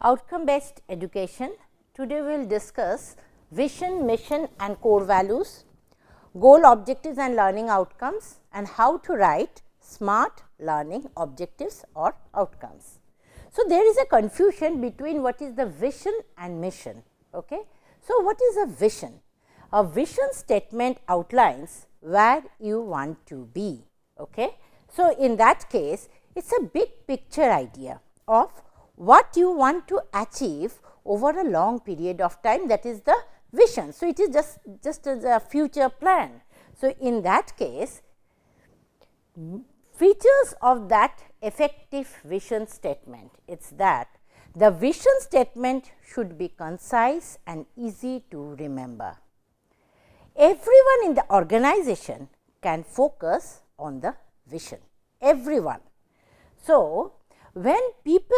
outcome based education. Today we will discuss vision, mission and core values, goal, objectives and learning outcomes, and how to write smart learning objectives or outcomes. So, there is a confusion between what is the vision and mission. Okay? So, what is a vision? A vision statement outlines where you want to be. Okay? So, in that case, it is a big picture idea of what you want to achieve over a long period of time, that is the vision. So, it is just a future plan. So, in that case, features of that effective vision statement, it is that the vision statement should be concise and easy to remember. Everyone in the organization can focus on the vision, everyone. So, when people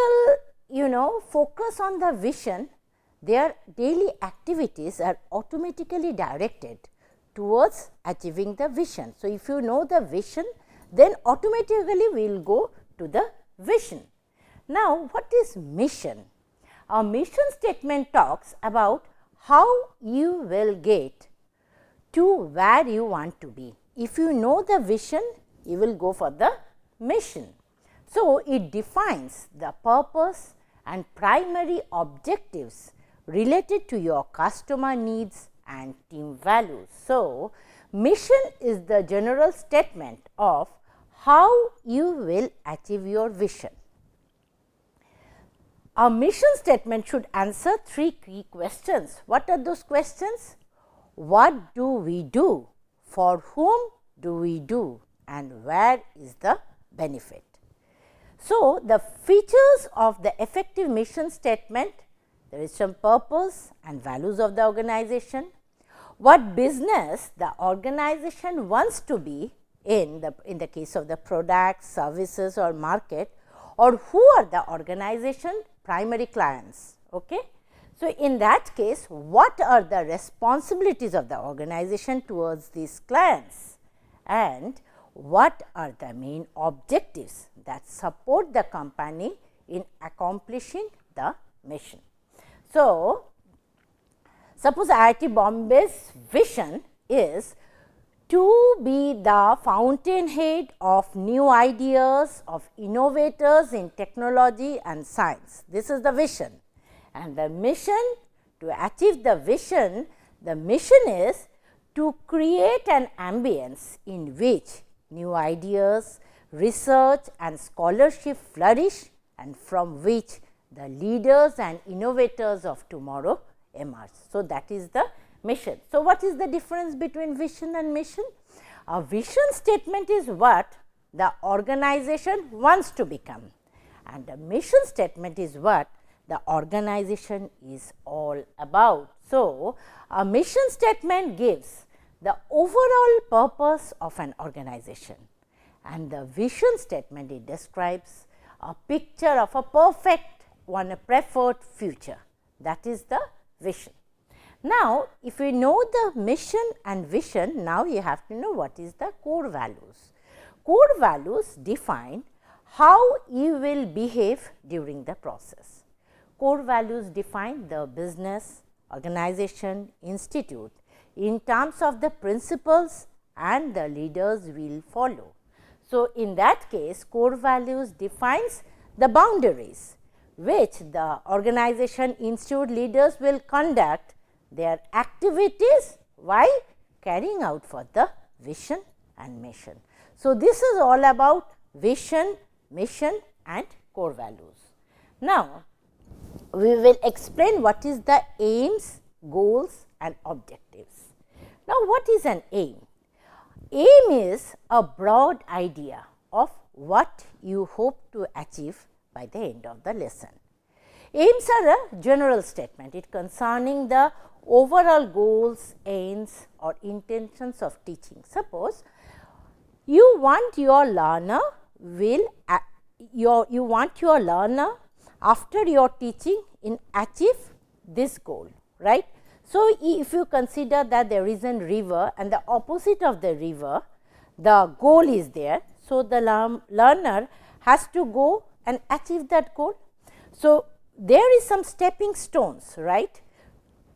focus on the vision, their daily activities are automatically directed towards achieving the vision. So, if you know the vision, then automatically we will go to the vision. Now, what is mission? Our mission statement talks about how you will get to where you want to be. If you know the vision, you will go for the mission. So, it defines the purpose and primary objectives related to your customer needs and team values. So, mission is the general statement of how you will achieve your vision. Our mission statement should answer 3 key questions. What are those questions? What do we do? For whom do we do? And where is the benefit? So, the features of the effective mission statement, there is some purpose and values of the organization, what business the organization wants to be in the case of the products, services or market, or who are the organization primary clients. Okay? So, in that case, what are the responsibilities of the organization towards these clients, and what are the main objectives that support the company in accomplishing the mission. So, suppose IIT Bombay's vision is to be the fountainhead of new ideas, of innovators in technology and science. This is the vision. And the mission, to achieve the vision, the mission is to create an ambience in which new ideas, research and scholarship flourish, and from which the leaders and innovators of tomorrow emerge. So, that is the mission. So, what is the difference between vision and mission? A vision statement is what the organization wants to become, and the mission statement is what the organization is all about. So, a mission statement gives the overall purpose of an organization, and the vision statement, it describes a picture of a perfect one, a preferred future. That is the vision. Now, if we know the mission and vision, now you have to know what is the core values. Core values define how you will behave during the process. Core values define the business, organization, institute in terms of the principles and the leaders will follow. So, in that case, core values defines the boundaries which the organization, institute leaders will conduct their activities while carrying out for the vision and mission. So, this is all about vision, mission and core values. Now, we will explain what is the aims, goals and objectives. Now, what is an aim? Aim is a broad idea of what you hope to achieve by the end of the lesson. Aims are a general statement, it concerning the overall goals, aims or intentions of teaching. Suppose you want your learner after your teaching in achieve this goal, right. So, if you consider that there is a river and the opposite of the river, the goal is there. So, the learner has to go and achieve that goal. So, there is some stepping stones, right.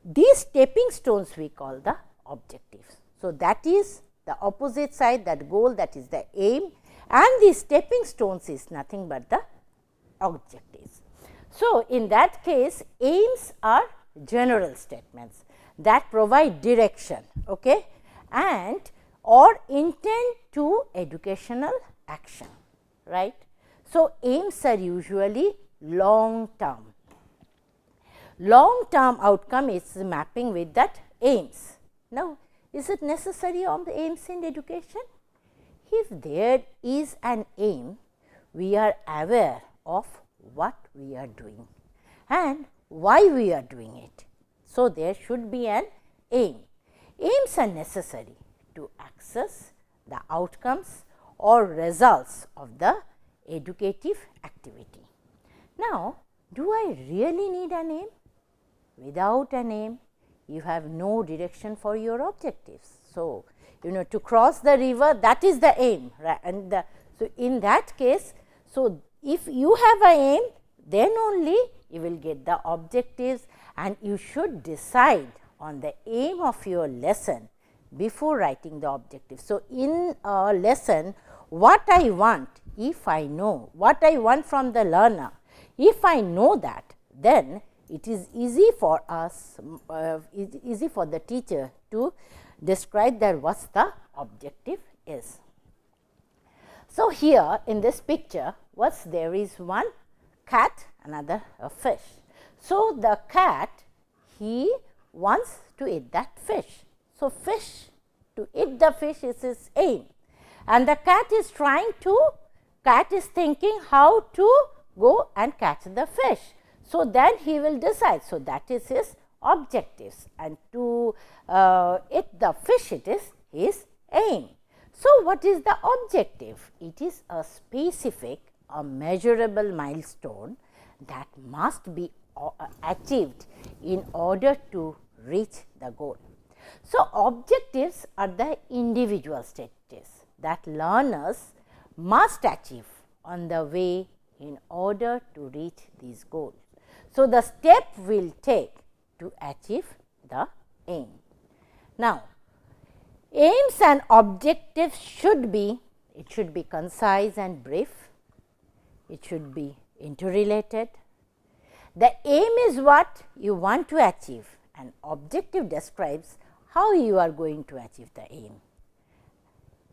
These stepping stones we call the objectives. So, that is the opposite side, that goal, that is the aim, and the stepping stones is nothing but the objectives. So, in that case aims are general statements that provide direction, okay, and or intent to educational action, right. So, aims are usually long term. Long term outcome is mapping with that aims. Now, is it necessary on the aims in education? If there is an aim, we are aware of what we are doing and why we are doing it. So, there should be an aim. Aims are necessary to access the outcomes or results of the educative activity. Now, do I really need an aim? Without an aim, you have no direction for your objectives. So, to cross the river, that is the aim, right? And so, in that case, so if you have an aim, then only you will get the objectives, and you should decide on the aim of your lesson before writing the objective. So, in a lesson, what I want, if I know what I want from the learner, if I know that, then it is easy for us, easy for the teacher to describe that what the objective is. So, here in this picture, what's there is one cat, another a fish. So, the cat, he wants to eat that fish. So, fish, to eat the fish is his aim, and the cat is thinking how to go and catch the fish. So, then he will decide. So, that is his objectives, and to eat the fish, it is his aim. So, what is the objective? It is a specific, a measurable milestone that must be achieved in order to reach the goal. So, objectives are the individual stages that learners must achieve on the way in order to reach these goals. So, the step will take to achieve the aim. Now, aims and objectives should be concise and brief, it should be interrelated. The aim is what you want to achieve, and objective describes how you are going to achieve the aim.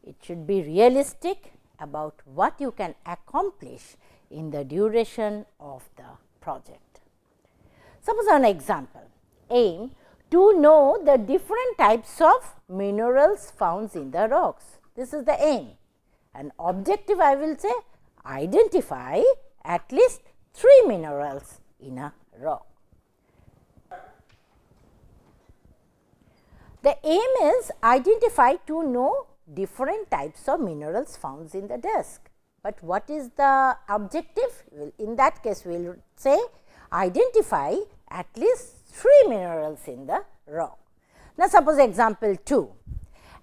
It should be realistic about what you can accomplish in the duration of the project. Suppose an example, aim to know the different types of minerals found in the rocks. This is the aim. An objective, I will say, identify at least 3 minerals in a rock. The aim is identify to know different types of minerals found in the disk. But what is the objective? Well, in that case, we will say identify at least 3 minerals in the rock. Now, suppose example 2,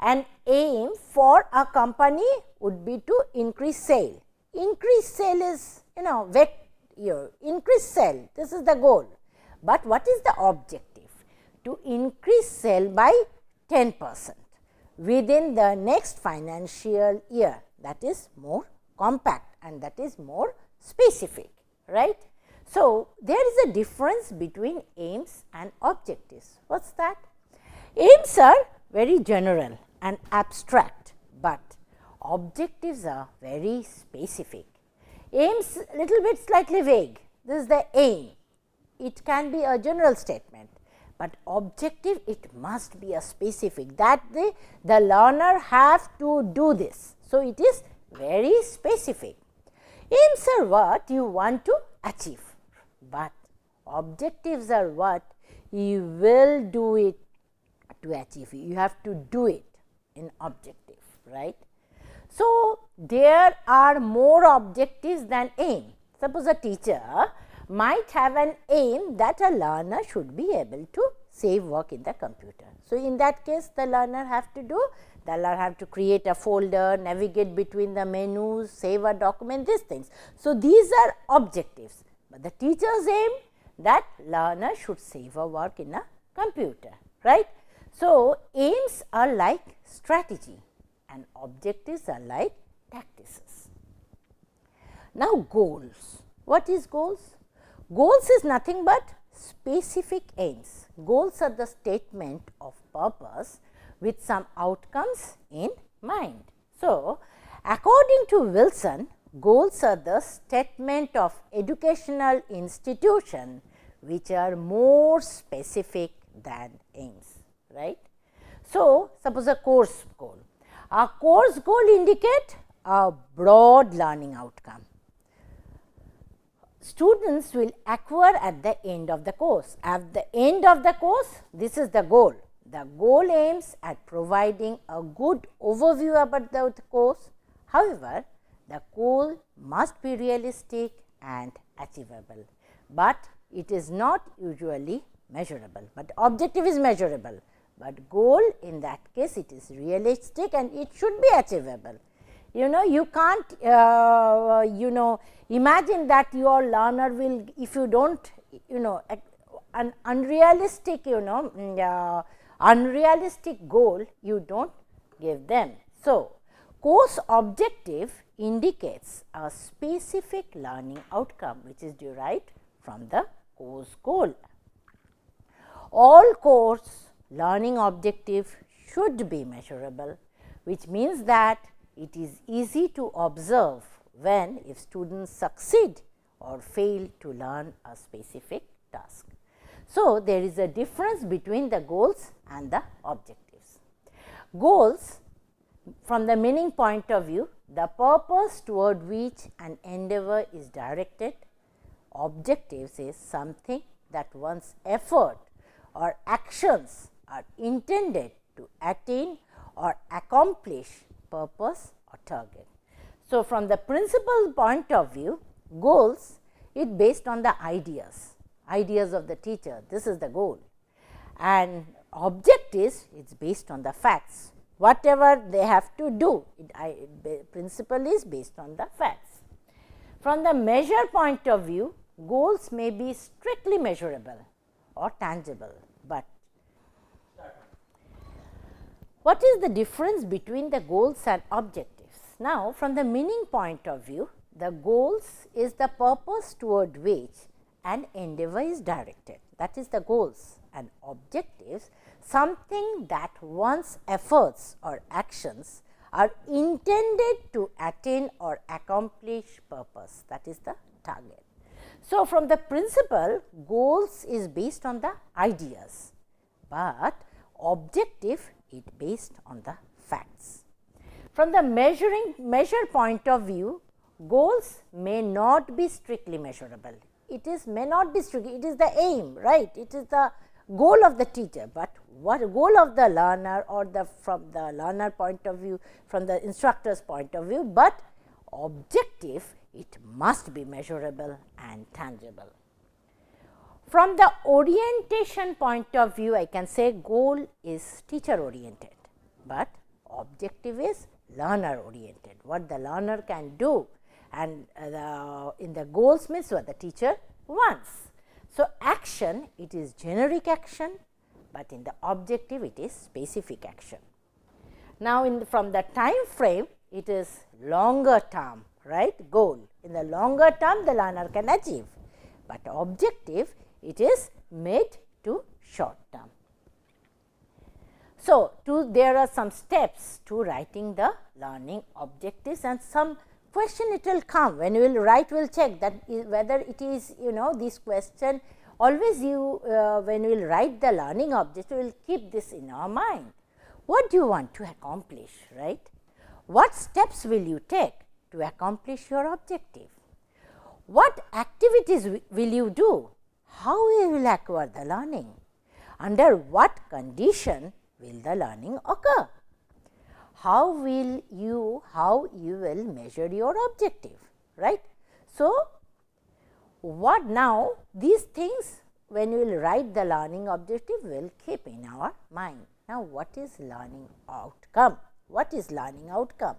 an aim for a company would be to increase sale. Increase sale is, increase sale, this is the goal. But what is the objective? To increase sale by 10% within the next financial year. That is more compact and that is more specific, right. So, there is a difference between aims and objectives. What is that? Aims are very general and abstract, but objectives are very specific. Aims little bit slightly vague, this is the aim. It can be a general statement, but objective it must be a specific, that the learner have to do this. So, it is very specific. Aims are what you want to achieve, but objectives are what you will do it to achieve. You have to do it in objective, right. So, there are more objectives than aim. Suppose a teacher might have an aim that a learner should be able to save work in the computer. So, in that case the learner have to create a folder, navigate between the menus, save a document, these things. So, these are objectives, but the teacher's aim that learner should save a work in a computer, right. So, aims are like strategy and objectives are like tactics. Now, goals. What is goals? Goals is nothing but specific aims. Goals are the statement of purpose with some outcomes in mind. So, according to Wilson, goals are the statement of educational institution which are more specific than aims, right. So, suppose a course goal. A course goal indicate a broad learning outcome. Students will acquire at the end of the course. At the end of the course, this is the goal. The goal aims at providing a good overview about the course. However, the goal must be realistic and achievable, but it is not usually measurable, but objective is measurable, but goal in that case it is realistic and it should be achievable. You can't imagine that your learner will, if you don't an unrealistic unrealistic goal you don't give them. So, course objective indicates a specific learning outcome which is derived from the course goal. All course learning objective should be measurable, which means that it is easy to observe when if students succeed or fail to learn a specific task. So, there is a difference between the goals and the objectives. Goals, from the meaning point of view, the purpose toward which an endeavor is directed. Objectives is something that one's effort or actions are intended to attain or accomplish purpose or target. So, from the principal point of view, goals is based on the ideas of the teacher, this is the goal, and objectives it's based on the facts, whatever they have to do, principle is based on the facts. From the measure point of view, goals may be strictly measurable or tangible, but what is the difference between the goals and objectives? Now, from the meaning point of view, the goals is the purpose toward which an endeavor is directed, that is the goals, and objectives something that one's efforts or actions are intended to attain or accomplish purpose, that is the target. So, from the principle, goals is based on the ideas, but objective it based on the facts. From the measure point of view, goals may not be strictly measurable. It is may not be strictly, it is the aim, right? It is the goal of the teacher, but what goal of the learner or from the learner point of view, from the instructor's point of view, but objective it must be measurable and tangible. From the orientation point of view, I can say goal is teacher oriented, but objective is learner oriented, what the learner can do, and in the goals means what the teacher wants. So, action it is generic action, but in the objective it is specific action. Now, from the time frame it is longer term, right, goal. In the longer term the learner can achieve, but objective it is made to short term. So, there are some steps to writing the learning objectives, and some question it will come when you will write, we will check that whether it is this question always you when you will write the learning objective, we will keep this in our mind. What do you want to accomplish, right? What steps will you take to accomplish your objective? What activities will you do? How you will acquire the learning? Under what condition will the learning occur? How you will measure your objective, right? So, what now these things when you will write the learning objective we will keep in our mind. Now, what is learning outcome? What is learning outcome?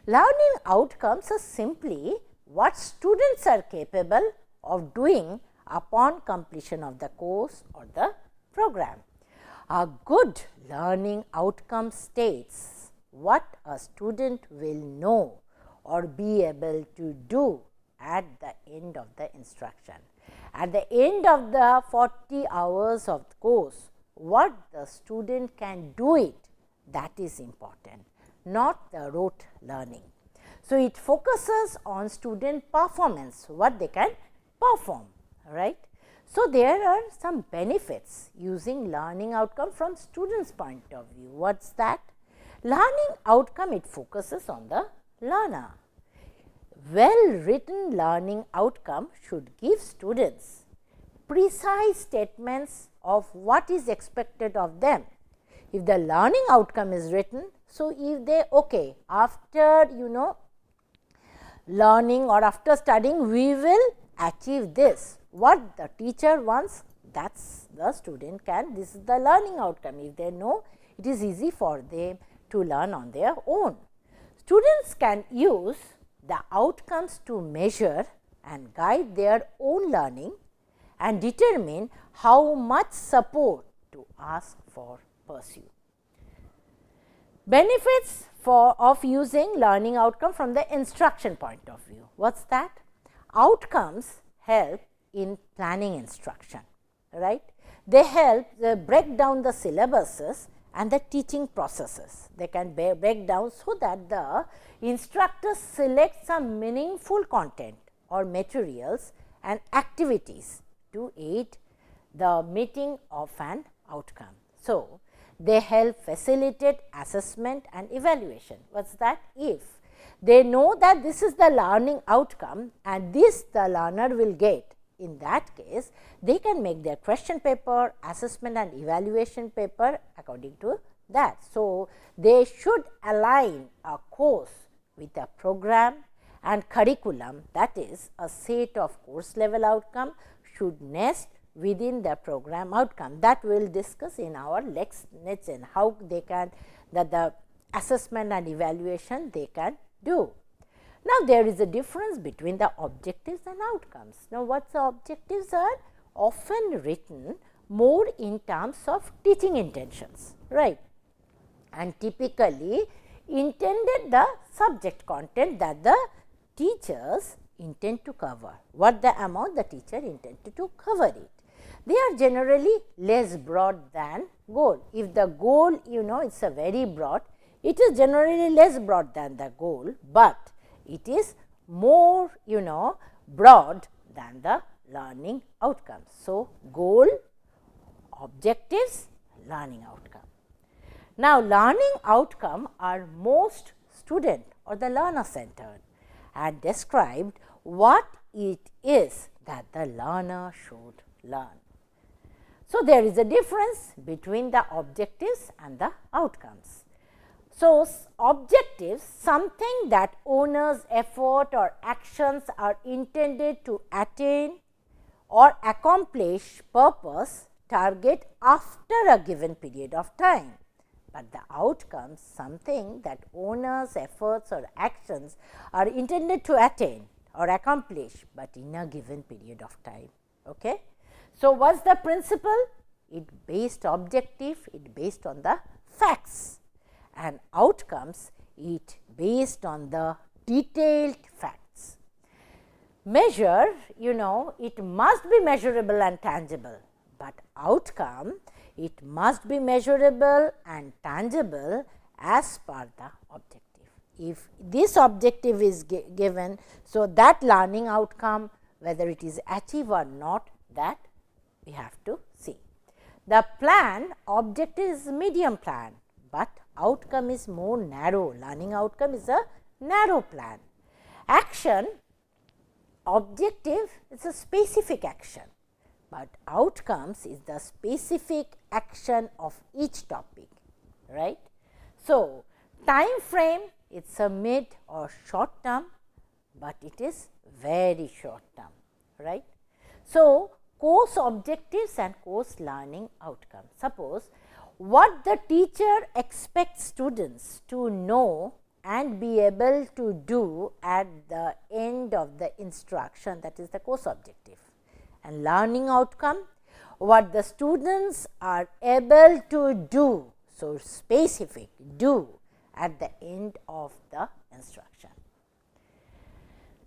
Learning outcomes are simply what students are capable of doing upon completion of the course or the program. A good learning outcome states what a student will know or be able to do at the end of the instruction. At the end of the 40 hours of the course, what the student can do it, that is important, not the rote learning. So, it focuses on student performance, what they can perform, right. So, there are some benefits using learning outcome from students' point of view. What is that? Learning outcome, it focuses on the learner. Well written learning outcome should give students precise statements of what is expected of them. If the learning outcome is written, so if they after learning or after studying, we will achieve this. What the teacher wants, that is the student can, this is the learning outcome. If they know, it is easy for them to learn on their own. Students can use the outcomes to measure and guide their own learning and determine how much support to ask for pursue. Benefits of using learning outcome from the instruction point of view. What is that? Outcomes help in planning instruction, right. They help break down the syllabuses and the teaching processes. They can break down so that the instructor selects some meaningful content or materials and activities to aid the meeting of an outcome. So, they help facilitate assessment and evaluation. What is that? If they know that this is the learning outcome and this the learner will get, in that case, they can make their question paper, assessment and evaluation paper according to that. So, they should align a course with a program and curriculum, that is a set of course level outcome should nest within the program outcome. That we will discuss in our next lesson, how they can the assessment and evaluation they can do. Now, there is a difference between the objectives and outcomes. Now, what the objectives are often written more in terms of teaching intentions, right, and typically intended the subject content that the teachers intend to cover, what the amount the teacher intended to cover it. They are generally less broad than goal. If the goal it is a very broad, it is generally less broad than the goal, but it is more broad than the learning outcomes. So, goal, objectives, learning outcome. Now, learning outcome are most student or the learner centered and described what it is that the learner should learn. So, there is a difference between the objectives and the outcomes. So, objectives, something that owner's effort or actions are intended to attain or accomplish purpose, target after a given period of time. But the outcomes, something that owner's efforts or actions are intended to attain or accomplish, but in a given period of time. Okay? So, what is the principle? It based objective, it based on the facts, and outcomes, it based on the detailed facts. Measure, it must be measurable and tangible, but outcome, it must be measurable and tangible as per the objective. If this objective is given, so that learning outcome, whether it is achieved or not, that we have to see. The plan objective is medium plan, but outcome is more narrow. Learning outcome is a narrow plan. Action objective is a specific action, but outcomes is the specific action of each topic, right. So, time frame, it is a mid or short term, but it is very short term, right. So, course objectives and course learning outcome. Suppose what the teacher expects students to know and be able to do at the end of the instruction, that is the course objective, and learning outcome, what the students are able to do. So, specific do at the end of the instruction.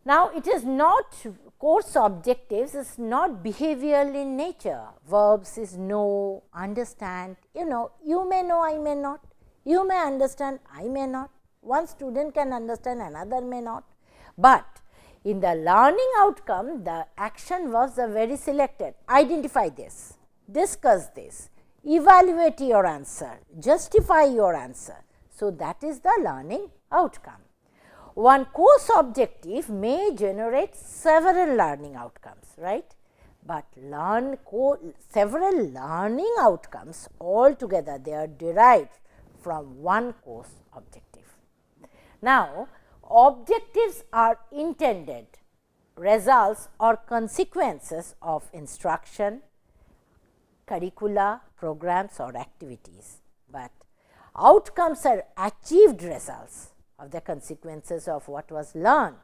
Now, it is not course objectives, is not behavioral in nature. Verbs is know, understand, you may know, I may not, you may understand, I may not. One student can understand, another may not. But in the learning outcome, the action was very selected. Identify this, discuss this, evaluate your answer, justify your answer. So, that is the learning outcome. One course objective may generate several learning outcomes, right, but several learning outcomes altogether, they are derived from one course objective. Now, objectives are intended results or consequences of instruction, curricula, programs or activities, but outcomes are achieved results of the consequences of what was learned.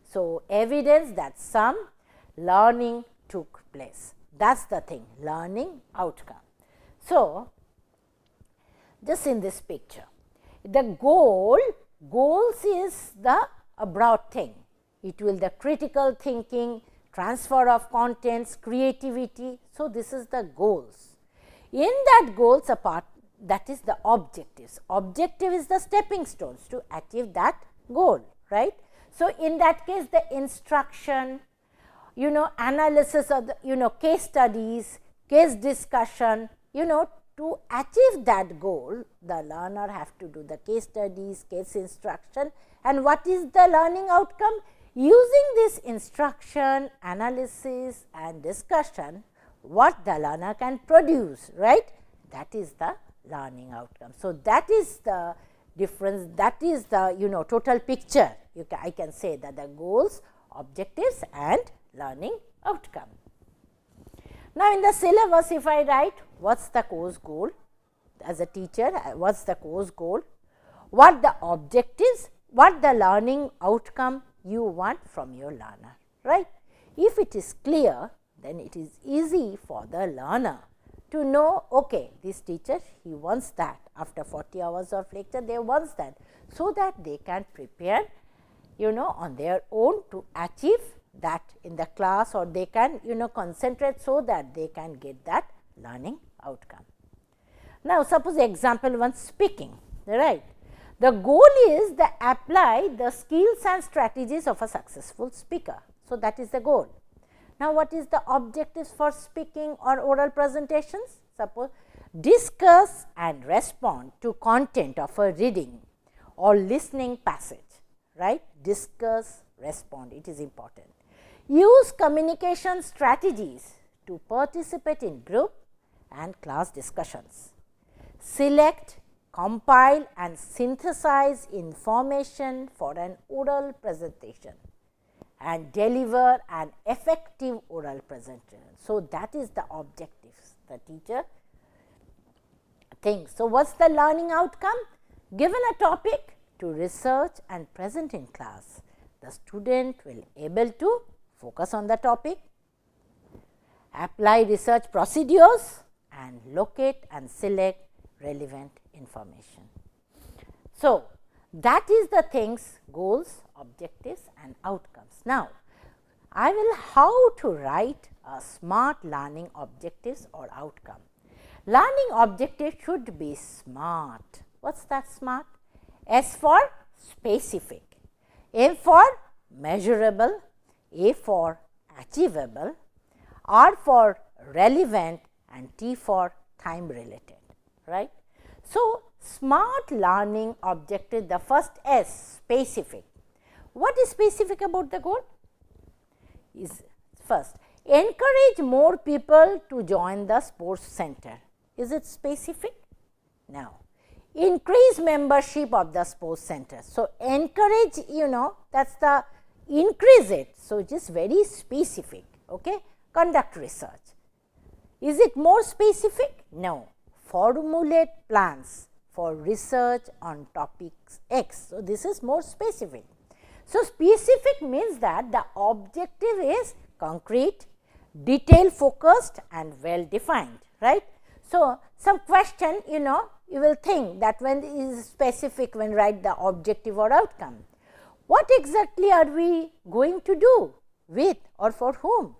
So, evidence that some learning took place, that is the thing, learning outcome. So, just in this picture, the goals is the broad thing, it will the critical thinking, transfer of contents, creativity. So, this is the goals. In that goals apart, that is the objectives. Objective is the stepping stones to achieve that goal, right. So, in that case the instruction, analysis of the, case studies, case discussion, to achieve that goal, the learner have to do the case studies, case instruction, and what is the learning outcome? Using this instruction, analysis and discussion, what the learner can produce, right, that is the learning outcome. So, that is the difference, that is the total picture. I can say that the goals, objectives and learning outcome. Now, in the syllabus if I write what is the course goal as a teacher, what is the course goal, what the objectives, what the learning outcome you want from your learner, right. If it is clear, then it is easy for the learner to know, okay, this teacher he wants that after 40 hours of lecture they wants that, so that they can prepare on their own to achieve that in the class, or they can concentrate so that they can get that learning outcome. Now, suppose example one, speaking, right. The goal is to apply the skills and strategies of a successful speaker. So, that is the goal. Now, what is the objectives for speaking or oral presentations? Suppose discuss and respond to content of a reading or listening passage, right. Discuss, respond, it is important. Use communication strategies to participate in group and class discussions. Select, compile and synthesize information for an oral presentation and deliver an effective oral presentation. So, that is the objectives the teacher thinks. So, what is the learning outcome? Given a topic to research and present in class, the student will able to focus on the topic, apply research procedures and locate and select relevant information. So, that is the things, goals, objectives and outcomes. Now, I will how to write a smart learning objectives or outcome. Learning objective should be smart. What is that smart? S for specific, M for measurable, A for achievable, R for relevant and T for time related, right. So, smart learning objective, the first S, specific. What is specific about the goal? Is first, encourage more people to join the sports center. Is it specific? No. Increase membership of the sports center. So, encourage, that is the increase it. So, it is very specific. Okay? Conduct research. Is it more specific? No. Formulate plans for research on topics X. So, this is more specific. So, specific means that the objective is concrete, detail focused and well defined, right. So, some question you will think that when is specific, when write the objective or outcome. What exactly are we going to do with or for whom?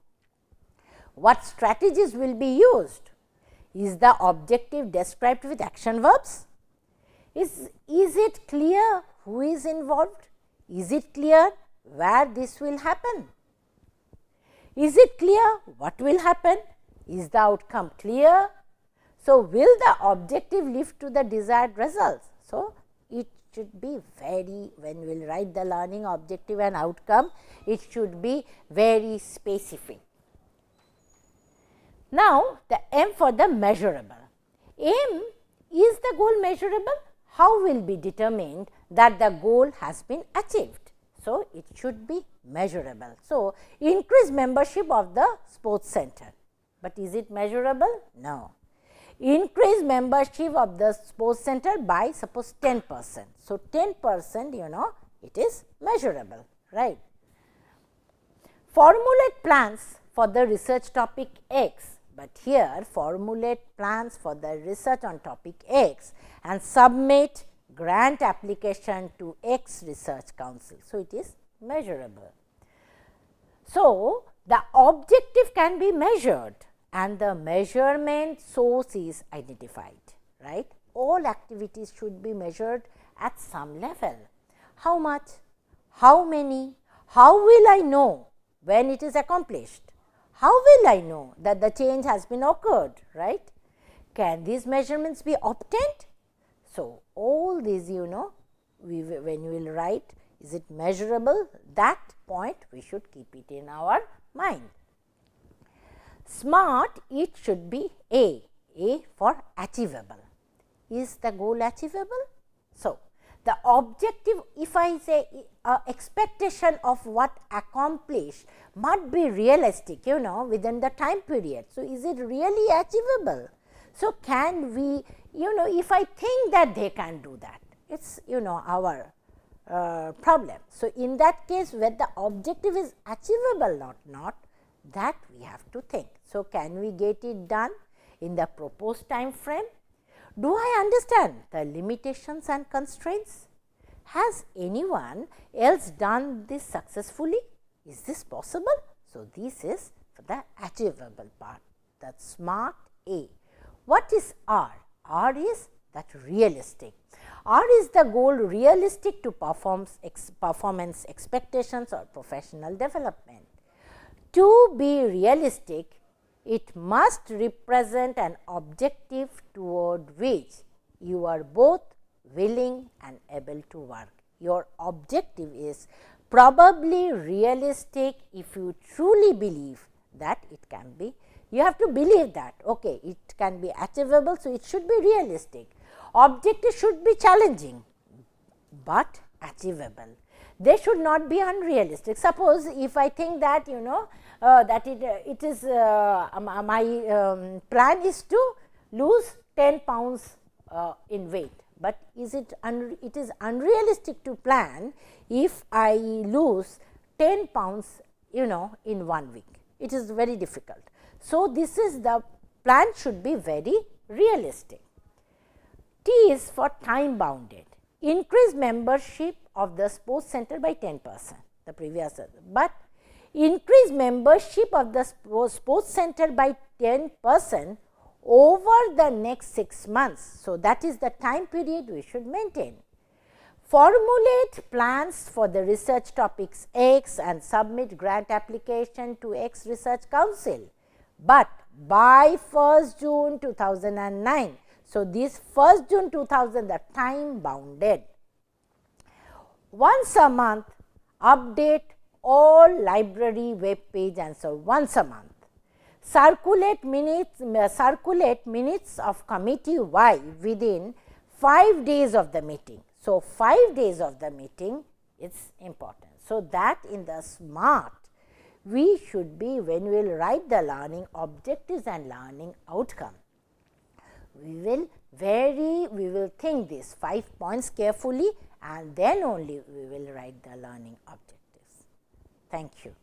What strategies will be used? Is the objective described with action verbs? Is it clear who is involved? Is it clear where this will happen? Is it clear what will happen? Is the outcome clear? So, will the objective lead to the desired results? So, it should be very, when we will write the learning objective and outcome, it should be very specific. Now, the M for the measurable. M, is the goal measurable? How will be determined that the goal has been achieved? So, it should be measurable. So, increase membership of the sports center, but is it measurable? No. Increase membership of the sports center by suppose 10%. So, 10% it is measurable, right. Formulate plans for the research topic X, but here formulate plans for the research on topic X and submit grant application to X research council. So, it is measurable. So, the objective can be measured and the measurement source is identified, right. All activities should be measured at some level. How much? How many? How will I know when it is accomplished? How will I know that the change has been occurred, right? Can these measurements be obtained? So, all these when we will write, is it measurable? That point we should keep it in our mind. SMART, it should be A for achievable. Is the goal achievable? So, the objective, if I say expectation of what accomplished must be realistic within the time period. So, is it really achievable? So, can we if I think that they can do that, it is our problem. So, in that case where the objective is achievable or not, that we have to think. So, can we get it done in the proposed time frame? Do I understand the limitations and constraints? Has anyone else done this successfully? Is this possible? So, this is for the achievable part, that SMART A. What is R? R is that realistic. R is the goal realistic to performance expectations or professional development. To be realistic, it must represent an objective toward which you are both willing and able to work. Your objective is probably realistic if you truly believe that it can be. You have to believe that it can be achievable. So, it should be realistic. Objective should be challenging, but achievable. They should not be unrealistic. Suppose if I think that that it is my plan is to lose 10 pounds in weight, but it is unrealistic to plan if I lose 10 pounds in 1 week. It is very difficult. So, this is the plan should be very realistic. T is for time bounded. Increase membership of the sports center by 10%, the previous, but increase membership of the sports center by 10% over the next 6 months. So, that is the time period we should maintain. Formulate plans for the research topics X and submit grant application to X research council, but by 1st June 2009. So, this 1st June 2000, the time bounded. Once a month, update all library web page and so once a month. Circulate minutes of committee Y within 5 days of the meeting. So, 5 days of the meeting is important. So, that in the SMART we should be, when we will write the learning objectives and learning outcome, we will think these 5 points carefully and then only we will write the learning objectives. Thank you.